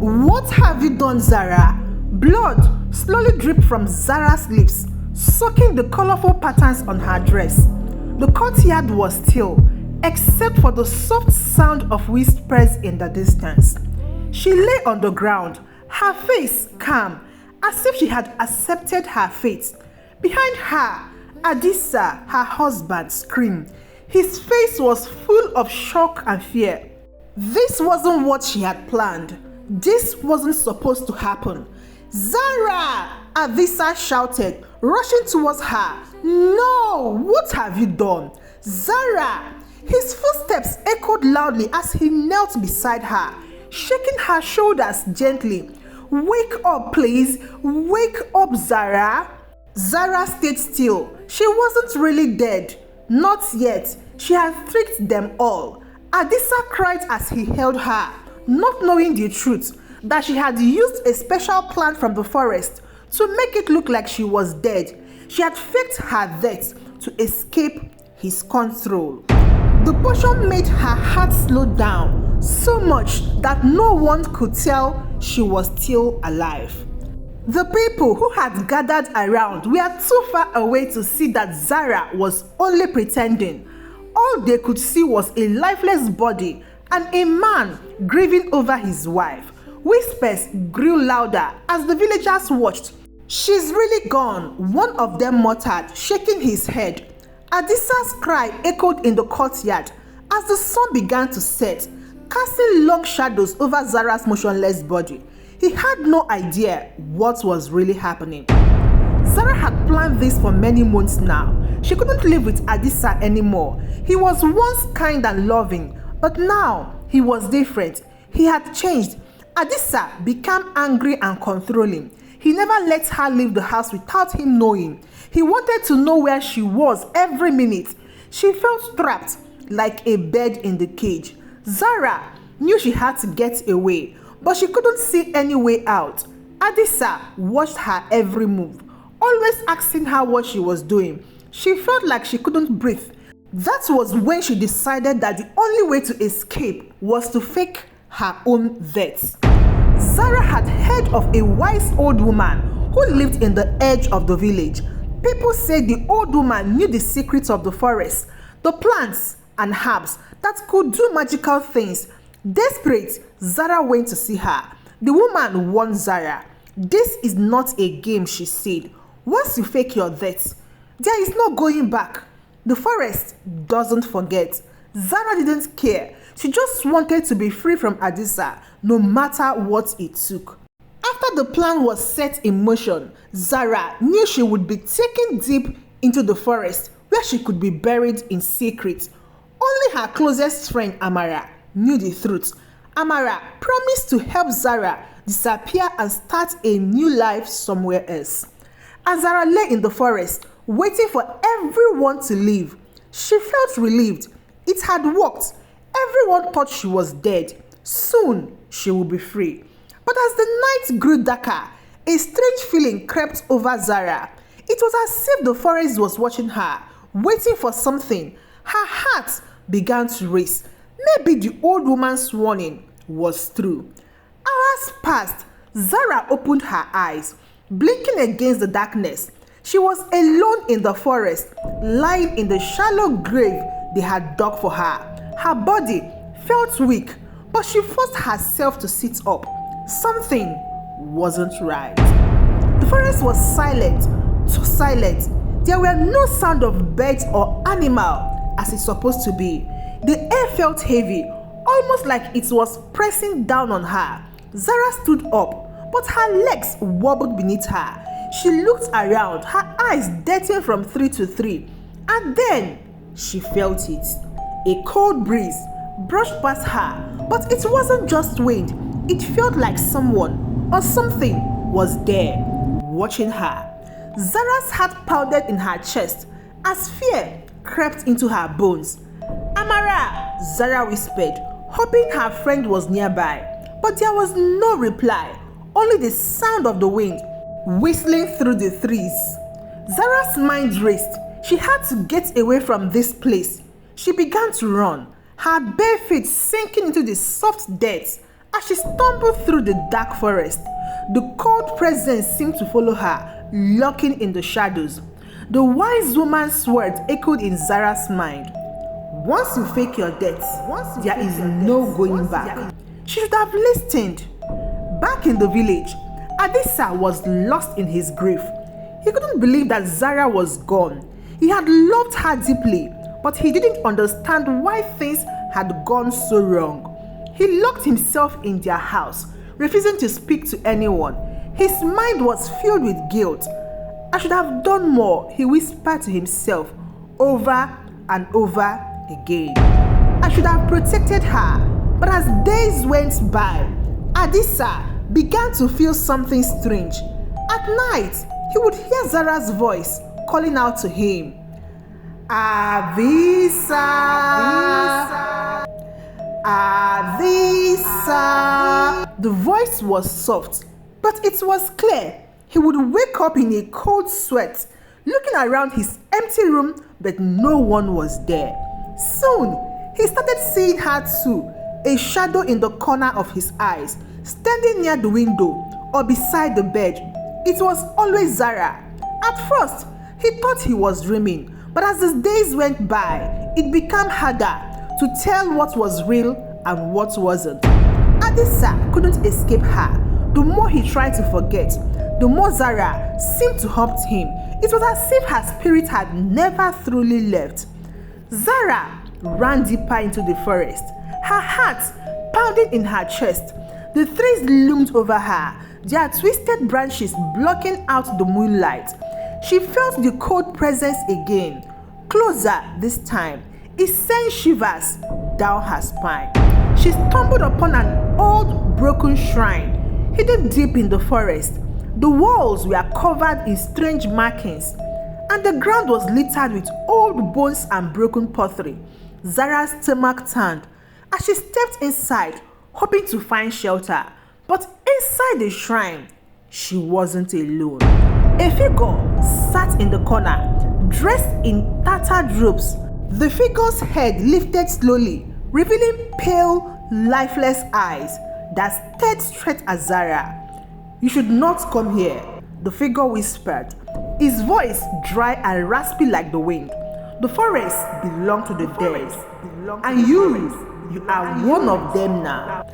"What have you done, Zara?" Blood slowly dripped from Zara's lips, soaking the colorful patterns on her dress. The courtyard was still, except for the soft sound of whispers in the distance. She lay on the ground, her face calm, as if she had accepted her fate. Behind her, Adisa, her husband, screamed. His face was full of shock and fear. This wasn't what she had planned. This wasn't supposed to happen. "Zara!" Adisa shouted, rushing towards her. "No! What have you done?" "Zara!" His footsteps echoed loudly as he knelt beside her, shaking her shoulders gently. "Wake up, please. Wake up, Zara." Zara stayed still. She wasn't really dead. Not yet. She had tricked them all. Adisa cried as he held her, not knowing the truth, that she had used a special plant from the forest to make it look like she was dead. She had faked her death to escape his control. The potion made her heart slow down so much that no one could tell she was still alive. The people who had gathered around were too far away to see that Zara was only pretending. All they could see was a lifeless body and a man grieving over his wife. Whispers grew louder as the villagers watched. "She's really gone," one of them muttered, shaking his head. Adisa's cry echoed in the courtyard as the sun began to set, casting long shadows over Zara's motionless body. He had no idea what was really happening. Zara had planned this for many months now. She couldn't live with Adisa anymore. He was once kind and loving, but now he was different. He had changed. Adisa became angry and controlling. He never let her leave the house without him knowing. He wanted to know where she was every minute. She felt trapped like a bird in the cage. Zara knew she had to get away, but she couldn't see any way out. Adisa watched her every move, always asking her what she was doing. She felt like she couldn't breathe. That was when she decided that the only way to escape was to fake her own death. Zara had heard of a wise old woman who lived in the edge of the village. People said the old woman knew the secrets of the forest, the plants and herbs that could do magical things. Desperate, Zara went to see her. The woman warned Zara. "This is not a game," she said. "Once you fake your death, there is no going back. The forest doesn't forget." Zara didn't care. She just wanted to be free from Adisa, no matter what it took. After the plan was set in motion, Zara knew she would be taken deep into the forest where she could be buried in secret. Only her closest friend Amara knew the truth. Amara promised to help Zara disappear and start a new life somewhere else. As Zara lay in the forest, waiting for everyone to leave, she felt relieved. It had worked. Everyone thought she was dead. Soon, she would be free. But as the night grew darker, a strange feeling crept over Zara. It was as if the forest was watching her, waiting for something. Her heart began to race. Maybe the old woman's warning was true. Hours passed. Zara opened her eyes, blinking against the darkness. She was alone in the forest, lying in the shallow grave they had dug for her. Her body felt weak, but she forced herself to sit up. Something wasn't right. The forest was silent, too silent. There were no sound of birds or animal as it's supposed to be. The air felt heavy, almost like it was pressing down on her. Zara stood up, but her legs wobbled beneath her. She looked around, her eyes darting from three to three, and then she felt it. A cold breeze brushed past her, but it wasn't just wind. It felt like someone or something was there, watching her. Zara's heart pounded in her chest as fear crept into her bones. "Amara," Zara whispered, hoping her friend was nearby. But there was no reply, only the sound of the wind whistling through the trees. Zara's mind raced. She had to get away from this place. She began to run, her bare feet sinking into the soft dirt As she stumbled through the dark forest, the cold presence seemed to follow her, lurking in the shadows. The wise woman's words echoed in Zara's mind. Once you fake your death, there is no going back. She should have listened. Back in the village, Adisa was lost in his grief. He couldn't believe that Zara was gone. He had loved her deeply, but he didn't understand why things had gone so wrong. He locked himself in their house, refusing to speak to anyone. His mind was filled with guilt. I should have done more, he whispered to himself over and over again. I should have protected her. But as days went by, Adisa began to feel something strange. At night, he would hear Zara's voice calling out to him, Adisa, Adisa. The voice was soft, but it was clear. He would wake up in a cold sweat, looking around his empty room, but no one was there. Soon, he started seeing her too, a shadow in the corner of his eyes, standing near the window or beside the bed. It was always Zara. At first, he thought he was dreaming, but as the days went by, it became harder to tell what was real and what wasn't. Adisa couldn't escape her. The more he tried to forget, the more Zara seemed to haunt him. It was as if her spirit had never truly left. Zara ran deeper into the forest, her heart pounding in her chest. The trees loomed over her, their twisted branches blocking out the moonlight. She felt the cold presence again, closer this time. It sent shivers down her spine. She stumbled upon an old broken shrine, hidden deep in the forest. The walls were covered in strange markings, and the ground was littered with old bones and broken pottery. Zara's stomach turned as she stepped inside, hoping to find shelter. But inside the shrine, she wasn't alone. A figure sat in the corner, dressed in tattered robes. The figure's head lifted slowly, revealing pale, lifeless eyes that stared straight at Zara. You should not come here, the figure whispered, his voice dry and raspy like the wind. The forest belonged to the dead, and you are one of them now.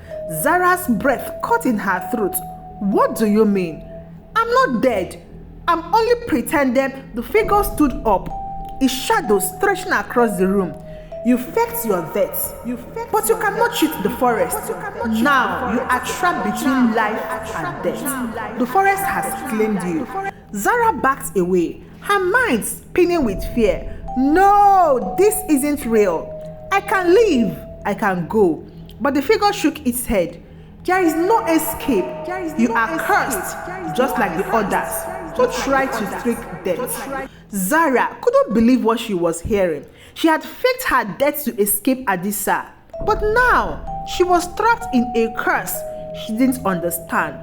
Zara's breath caught in her throat. What do you mean? I'm not dead. I'm only pretending. The figure stood up, his shadow stretching across the room. You faked your death, but you cannot cheat the forest. Now you are trapped between life and death. The forest has claimed you. Zara backed away, her mind spinning with fear. No, this isn't real. I can leave, I can go. But the figure shook its head. There is no escape. You are cursed, just like the others who tried to trick death. Zara couldn't believe what she was hearing. She had faked her death to escape Adisa, but now she was trapped in a curse she didn't understand.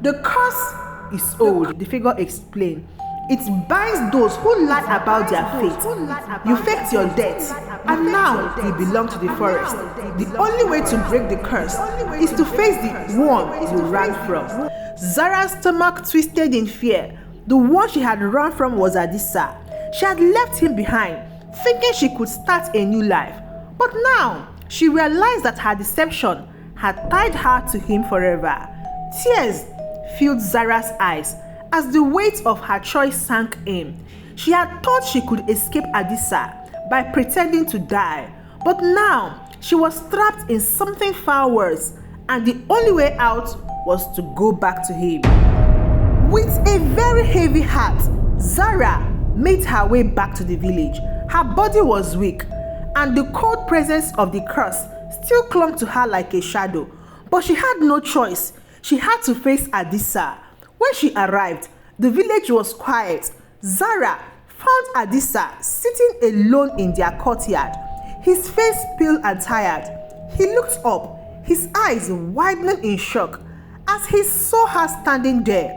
The curse is old, the figure explained. It binds those who lie about their fate. You faked your death, and now you belong to the forest. The only way to break the curse is to face the one you ran from. Zara's stomach twisted in fear. The one she had run from was Adisa. She had left him behind, thinking she could start a new life. But now, she realized that her deception had tied her to him forever. Tears filled Zara's eyes as the weight of her choice sank in. She had thought she could escape Adisa by pretending to die. But now, she was trapped in something far worse, and the only way out was to go back to him. With a very heavy heart, Zara made her way back to the village. Her body was weak, and the cold presence of the curse still clung to her like a shadow. But she had no choice. She had to face Adisa. When she arrived, the village was quiet. Zara found Adisa sitting alone in their courtyard, his face pale and tired. He looked up, his eyes widening in shock as he saw her standing there.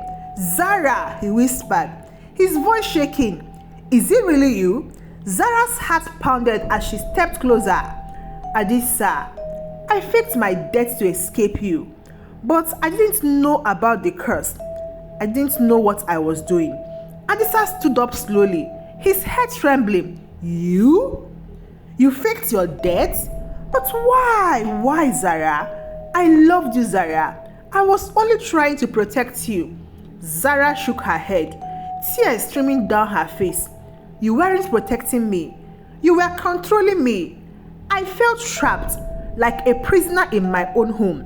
Zara, he whispered, his voice shaking. Is it really you? Zara's heart pounded as she stepped closer. Adisa, I faked my death to escape you. But I didn't know about the curse. I didn't know what I was doing. Adisa stood up slowly, his head trembling. You? You faked your death? But why? Why, Zara? I loved you, Zara. I was only trying to protect you. Zara shook her head, tears streaming down her face. You weren't protecting me. You were controlling me. I felt trapped, like a prisoner in my own home.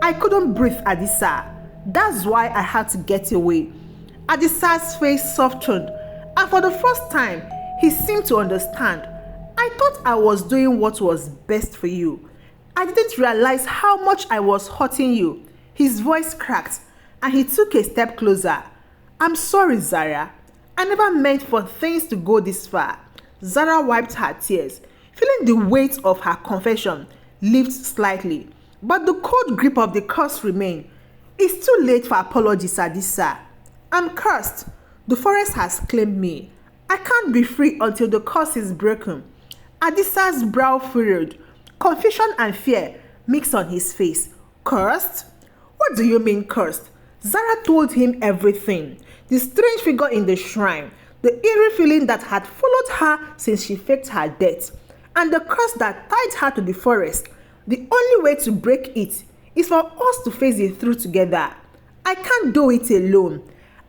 I couldn't breathe, Adisa. That's why I had to get away. Adisa's face softened, and for the first time, he seemed to understand. I thought I was doing what was best for you. I didn't realize how much I was hurting you. His voice cracked, and he took a step closer. I'm sorry, Zara. I never meant for things to go this far. Zara wiped her tears, feeling the weight of her confession lift slightly. But the cold grip of the curse remained. It's too late for apologies, Adisa. I'm cursed. The forest has claimed me. I can't be free until the curse is broken. Adisa's brow furrowed. Confusion and fear mixed on his face. Cursed? What do you mean cursed? Zara told him everything. The strange figure in the shrine, the eerie feeling that had followed her since she faked her death, and the curse that tied her to the forest. The only way to break it is for us to face it through together. I can't do it alone.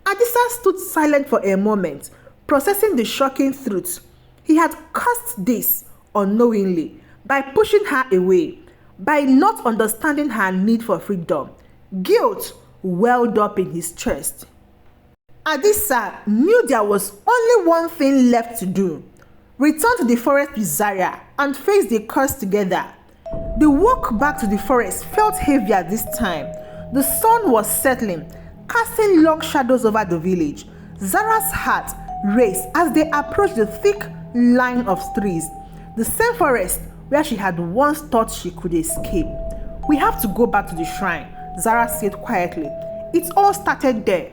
Adisa stood silent for a moment, processing the shocking truth. He had caused this unknowingly by pushing her away, by not understanding her need for freedom. Guilt welled up in his chest. Adisa knew there was only one thing left to do. Return to the forest with Zara and face the curse together. The walk back to the forest felt heavier this time. The sun was settling, casting long shadows over the village. Zara's heart raced as they approached the thick line of trees, the same forest where she had once thought she could escape. We have to go back to the shrine, Zara said quietly. It all started there.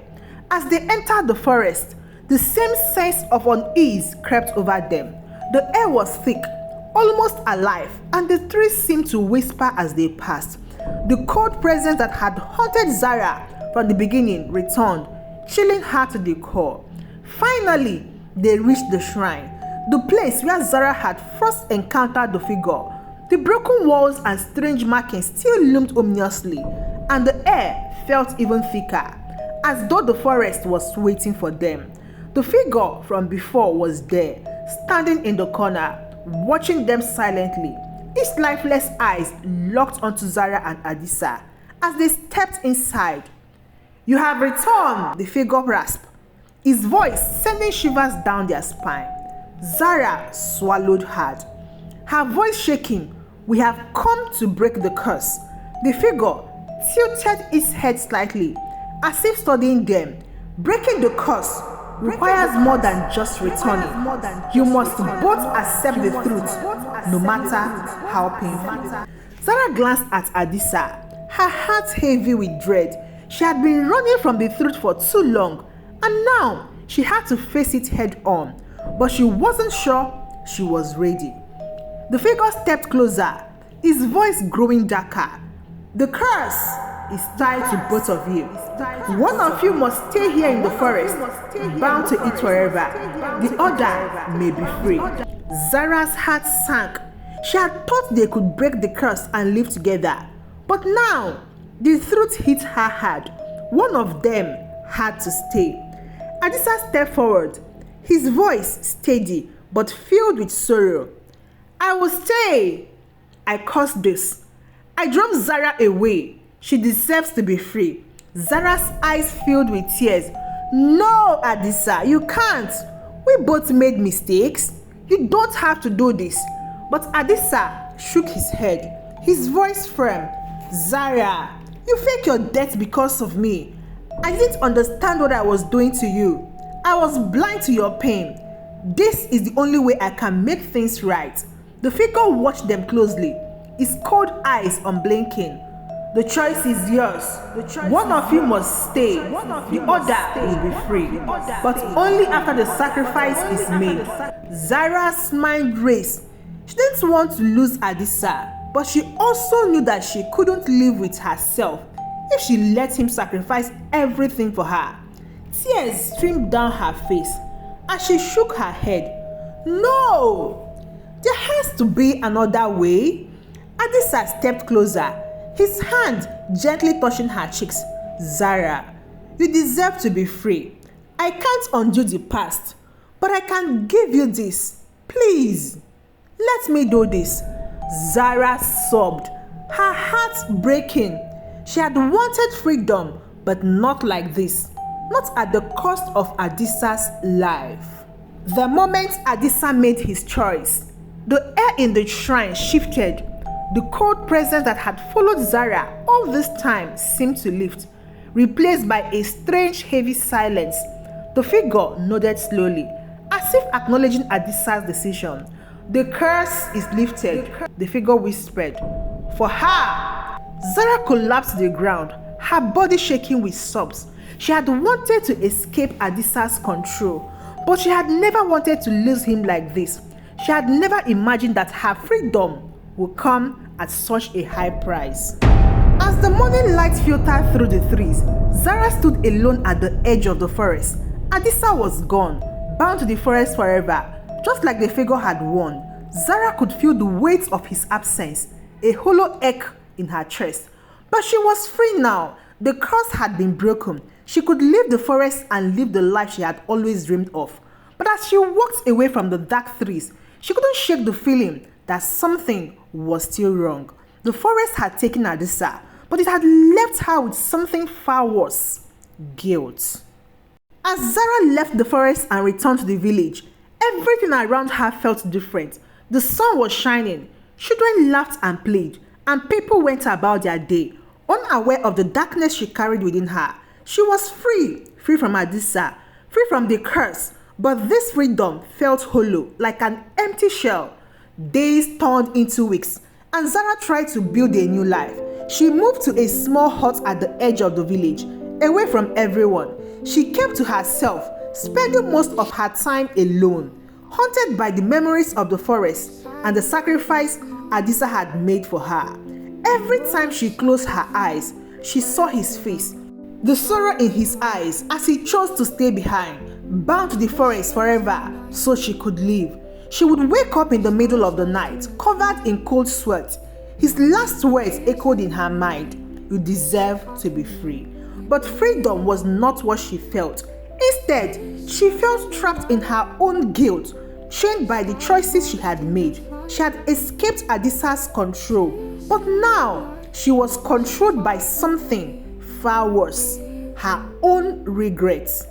As they entered the forest, the same sense of unease crept over them. The air was thick, almost alive, and the trees seemed to whisper as they passed. The cold presence that had haunted Zara from the beginning returned, chilling her to the core. Finally, they reached the shrine, the place where Zara had first encountered the figure. The broken walls and strange markings still loomed ominously, and the air felt even thicker, as though the forest was waiting for them. The figure from before was there, standing in the corner, watching them silently. Its lifeless eyes locked onto Zara and Adisa as they stepped inside. You have returned, the figure rasped, his voice sending shivers down their spine. Zara swallowed hard, her voice shaking. We have come to break the curse. The figure tilted its head slightly, as if studying them. Breaking the curse requires more than just returning. You must both accept the truth, no matter how painful. Zara glanced at Adisa, her heart heavy with dread. She had been running from the truth for too long, and now she had to face it head on. But she wasn't sure she was ready. The figure stepped closer, his voice growing darker. The curse is tied to both of you. One of you must stay here in the forest, bound to it forever. The other may be free. Zara's heart sank. She had thought they could break the curse and live together. But now, the truth hit her hard. One of them had to stay. Adisa stepped forward, his voice steady but filled with sorrow. I will stay. I caused this. I drove Zara away. She deserves to be free. Zara's eyes filled with tears. No, Adisa, you can't. We both made mistakes. You don't have to do this. But Adisa shook his head, his voice firm. Zara, you fake your death because of me. I didn't understand what I was doing to you. I was blind to your pain. This is the only way I can make things right. The figure watched them closely, his cold eyes unblinking. The choice is yours. One of you must stay. The other will be free. But only after the sacrifice is made. Zara's mind raced. She didn't want to lose Adisa, but she also knew that she couldn't live with herself if she let him sacrifice everything for her. Tears streamed down her face as she shook her head. No! There has to be another way. Adisa stepped closer, his hand gently touching her cheeks. Zara, you deserve to be free. I can't undo the past, but I can give you this. Please, let me do this. Zara sobbed, her heart breaking. She had wanted freedom, but not like this. Not at the cost of Adisa's life. The moment Adisa made his choice, the air in the shrine shifted. The cold presence that had followed Zara all this time seemed to lift, replaced by a strange heavy silence. The figure nodded slowly, as if acknowledging Adisa's decision. The curse is lifted, the figure whispered. For her! Zara collapsed to the ground, her body shaking with sobs. She had wanted to escape Adisa's control, but she had never wanted to lose him like this. She had never imagined that her freedom would come at such a high price. As the morning light filtered through the trees, Zara stood alone at the edge of the forest. Adisa was gone, bound to the forest forever. Just like the figure had won, Zara could feel the weight of his absence, a hollow ache in her chest. But she was free now. The curse had been broken. She could leave the forest and live the life she had always dreamed of. But as she walked away from the dark trees, she couldn't shake the feeling that something was still wrong. The forest had taken Adisa, but it had left her with something far worse: guilt. As Zara left the forest and returned to the village, everything around her felt different. The sun was shining, children laughed and played, and people went about their day, unaware of the darkness she carried within her. She was free from Adisa, free from the curse, but this freedom felt hollow, like an empty shell. Days turned into weeks, and Zara tried to build a new life. She moved to a small hut at the edge of the village, away from everyone. She kept to herself, spending most of her time alone, haunted by the memories of the forest and the sacrifice Adisa had made for her. Every time she closed her eyes, she saw his face, the sorrow in his eyes as he chose to stay behind, bound to the forest forever so she could live. She would wake up in the middle of the night, covered in cold sweat. His last words echoed in her mind: "You deserve to be free." But freedom was not what she felt. Instead, she felt trapped in her own guilt, chained by the choices she had made. She had escaped Adisa's control, but now she was controlled by something far worse: her own regrets.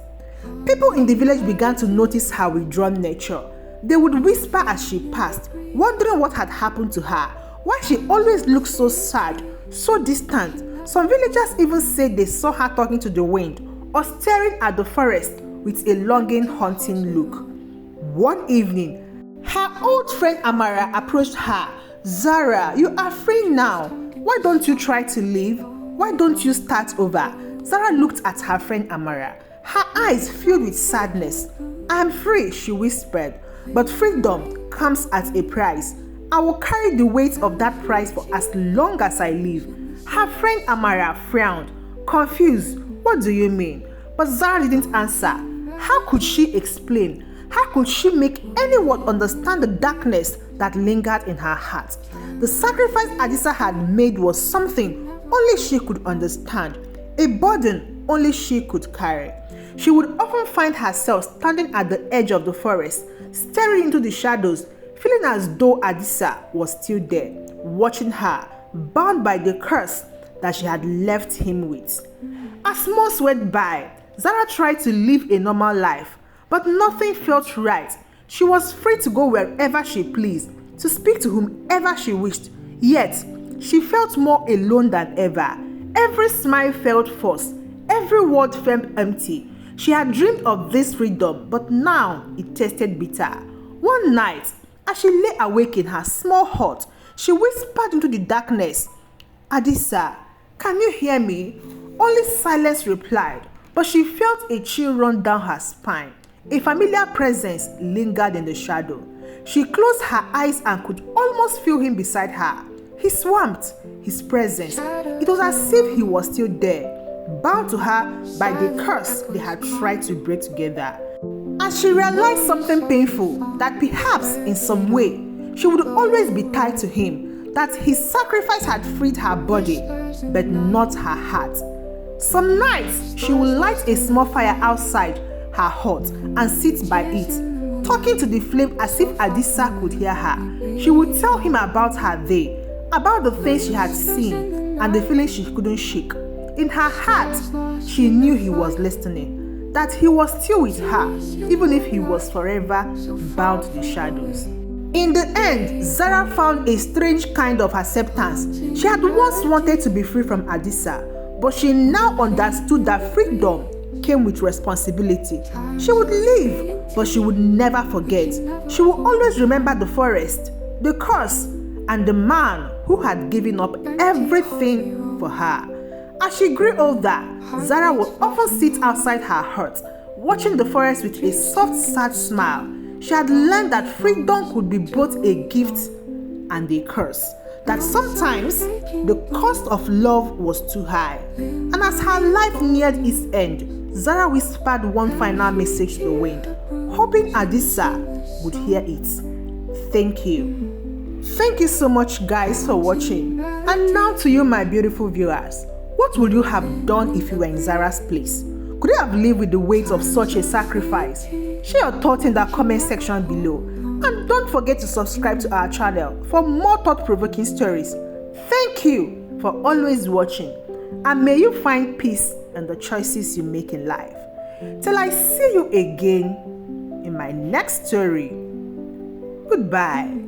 People in the village began to notice her withdrawn nature. They would whisper as she passed, wondering what had happened to her, why she always looked so sad, so distant. Some villagers even said they saw her talking to the wind or staring at the forest with a longing, haunting look. One evening, her old friend Amara approached her. "Zara, you are free now. Why don't you try to leave? Why don't you start over?" Zara looked at her friend Amara, her eyes filled with sadness. "I'm free," she whispered, "but freedom comes at a price. I will carry the weight of that price for as long as I live." Her friend Amara frowned, confused. "What do you mean?" But Zara didn't answer. How could she explain? How could she make anyone understand the darkness that lingered in her heart? The sacrifice Adisa had made was something only she could understand, a burden only she could carry. She would often find herself standing at the edge of the forest, staring into the shadows, feeling as though Adisa was still there, watching her, bound by the curse that she had left him with. As months went by, Zara tried to live a normal life, but nothing felt right. She was free to go wherever she pleased, to speak to whomever she wished, yet she felt more alone than ever. Every smile felt forced, every word felt empty. She had dreamed of this freedom, but now it tasted bitter. One night, as she lay awake in her small hut, she whispered into the darkness, "Adisa, can you hear me?" Only silence replied, but she felt a chill run down her spine. A familiar presence lingered in the shadow. She closed her eyes and could almost feel him beside her. His warmth, his presence, it was as if he was still there, bound to her by the curse they had tried to break together. And she realized something painful, that perhaps in some way she would always be tied to him, that his sacrifice had freed her body, but not her heart. Some nights she would light a small fire outside her hut and sit by it, talking to the flame as if Adisa could hear her. She would tell him about her day, about the things she had seen and the feelings she couldn't shake. In her heart, she knew he was listening, that he was still with her, even if he was forever bound to the shadows. In the end, Zara found a strange kind of acceptance. She had once wanted to be free from Adisa, but she now understood that freedom came with responsibility. She would leave, but she would never forget. She would always remember the forest, the curse, and the man who had given up everything for her. As she grew older, Zara would often sit outside her hut, watching the forest with a soft, sad smile. She had learned that freedom could be both a gift and a curse, that sometimes the cost of love was too high. And as her life neared its end, Zara whispered one final message to the wind, hoping Adisa would hear it. Thank you. Thank you so much, guys, for watching. And now to you, my beautiful viewers. What would you have done if you were in Zara's place? Could you have lived with the weight of such a sacrifice? Share your thoughts in the comment section below. And don't forget to subscribe to our channel for more thought-provoking stories. Thank you for always watching. And may you find peace in the choices you make in life. Till I see you again in my next story. Goodbye.